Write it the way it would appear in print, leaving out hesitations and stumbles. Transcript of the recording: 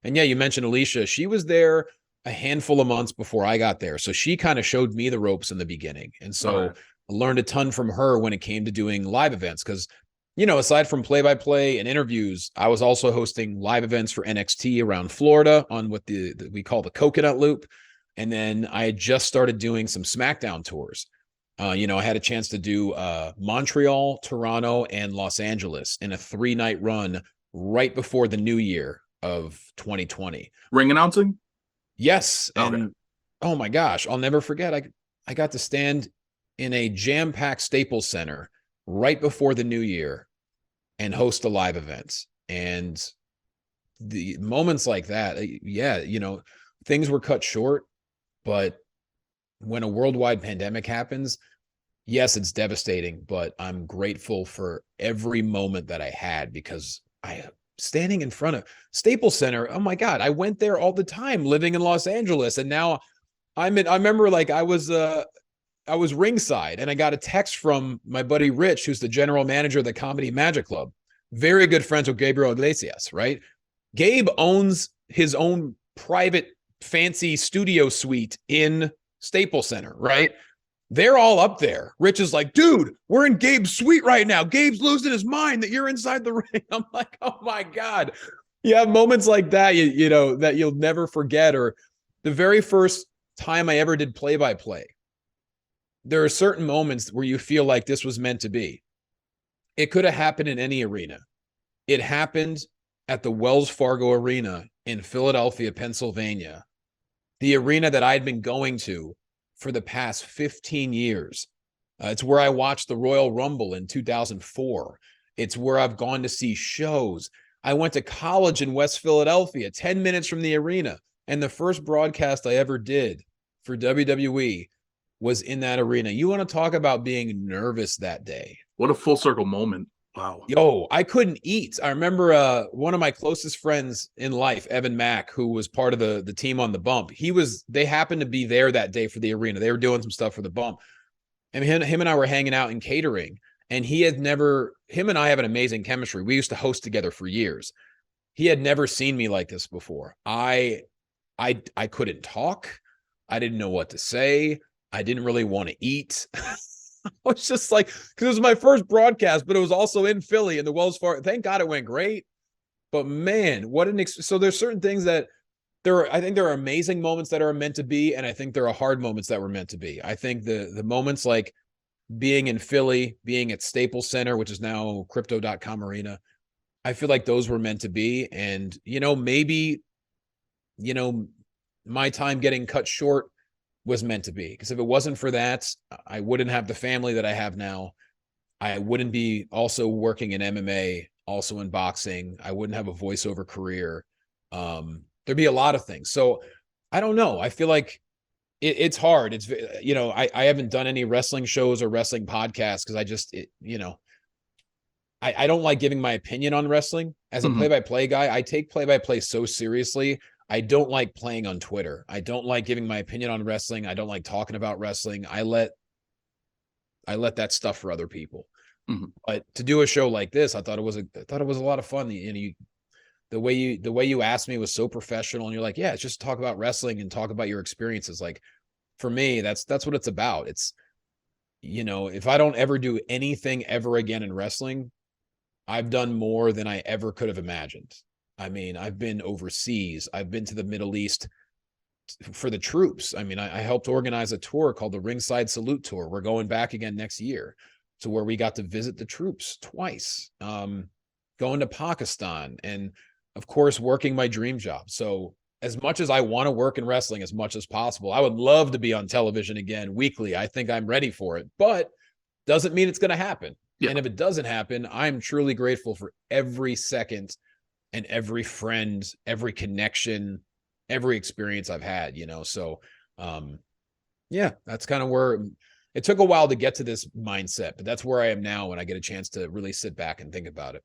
And yeah, you mentioned Alicia. She was there a handful of months before I got there. So she kind of showed me the ropes in the beginning. And so I learned a ton from her when it came to doing live events. Because, aside from play-by-play and interviews, I was also hosting live events for NXT around Florida on what we call the Coconut Loop. And then I had just started doing some SmackDown tours. I had a chance to do Montreal, Toronto, and Los Angeles in a 3-night run right before the new year of 2020. Ring announcing? Yes. And oh my gosh, I'll never forget. I got to stand in a jam-packed Staples Center right before the new year and host the live events. And the moments like that, things were cut short, but when a worldwide pandemic happens, yes, it's devastating, but I'm grateful for every moment that I had because standing in front of Staples Center. Oh my God, I went there all the time living in Los Angeles. And now I remember I was ringside and I got a text from my buddy Rich, who's the general manager of the Comedy Magic Club. Very good friends with Gabriel Iglesias, right? Gabe owns his own private fancy studio suite in Staples Center, right? They're all up there. Rich is like, dude, we're in Gabe's suite right now. Gabe's losing his mind that you're inside the ring. I'm like, oh my God. You have moments like that, that you'll never forget. Or the very first time I ever did play-by-play, there are certain moments where you feel like this was meant to be. It could have happened in any arena. It happened at the Wells Fargo Arena in Philadelphia, Pennsylvania, the arena that I'd been going to for the past 15 years. It's where I watched the Royal Rumble in 2004. It's where I've gone to see shows. I went to college in West Philadelphia, 10 minutes from the arena. And the first broadcast I ever did for WWE was in that arena. You want to talk about being nervous that day. What a full circle moment. Wow. Yo, I couldn't eat. I remember one of my closest friends in life, Evan Mack, who was part of the team on the bump. They happened to be there that day for the arena. They were doing some stuff for the bump. And him and I were hanging out in catering. And him and I have an amazing chemistry. We used to host together for years. He had never seen me like this before. I couldn't talk. I didn't know what to say. I didn't really want to eat. I was just like, because it was my first broadcast, but it was also in Philly in the Wells Fargo. Thank God it went great. But man, so there's certain things that I think there are amazing moments that are meant to be. And I think there are hard moments that were meant to be. I think the moments like being in Philly, being at Staples Center, which is now Crypto.com Arena, I feel like those were meant to be. And, maybe, my time getting cut short was meant to be, because if it wasn't for that, I wouldn't have the family that I have now. I wouldn't be also working in MMA, also in boxing. I wouldn't have a voiceover career. There'd be a lot of things. So I don't know. I feel like it's hard. It's, I haven't done any wrestling shows or wrestling podcasts because I don't like giving my opinion on wrestling. As a play-by-play guy, I take play-by-play so seriously. I don't like playing on Twitter. I don't like giving my opinion on wrestling. I don't like talking about wrestling. I let that stuff for other people. But to do a show like this, I thought it was a lot of fun. The way you asked me was so professional, and you're like, yeah, it's just talk about wrestling and talk about your experiences. Like, for me, that's what it's about. It's, if I don't ever do anything ever again in wrestling, I've done more than I ever could have imagined. I mean, I've been overseas. I've been to the Middle East for the troops. I mean, I helped organize a tour called the Ringside Salute Tour. We're going back again next year to where we got to visit the troops twice, going to Pakistan, and of course, working my dream job. So as much as I want to work in wrestling as much as possible, I would love to be on television again weekly. I think I'm ready for it, but doesn't mean it's going to happen. Yeah. And if it doesn't happen, I'm truly grateful for every second and every friend, every connection, every experience I've had, So, yeah, that's kind of where it took a while to get to this mindset, but that's where I am now when I get a chance to really sit back and think about it.